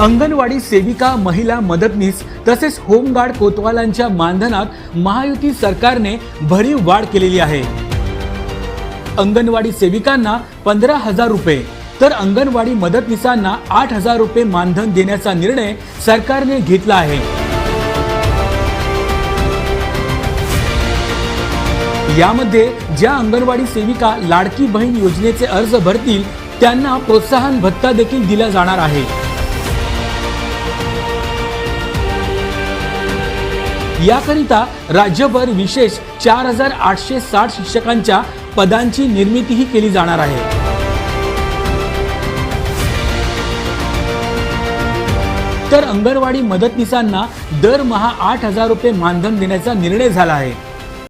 अंगणवाडी सेविका, महिला मदतनीस तसेच होमगार्ड कोतवालांच्या मानधनात महायुती सरकारने भरीव वाढ केलेली आहे। अंगणवाडी सेविकांना 15,000 रुपये तर अंगणवाडी मदतनीसांना 8,000 रुपये मानधन देण्याचा निर्णय सरकारने घेतला आहे। यामध्ये ज्या अंगणवाडी सेविका लाडकी बहीण योजनेचे अर्ज भरतील त्यांना प्रोत्साहन भत्ता देखील दिला जाणार आहे। याकरिता राज्यभर विशेष 4,860 शिक्षकांच्या पदांची निर्मितीही केली जाणार आहे। तर अंगणवाडी मदतनीसांना दरमहा 8,000 रुपये मानधन देण्याचा निर्णय झाला आहे।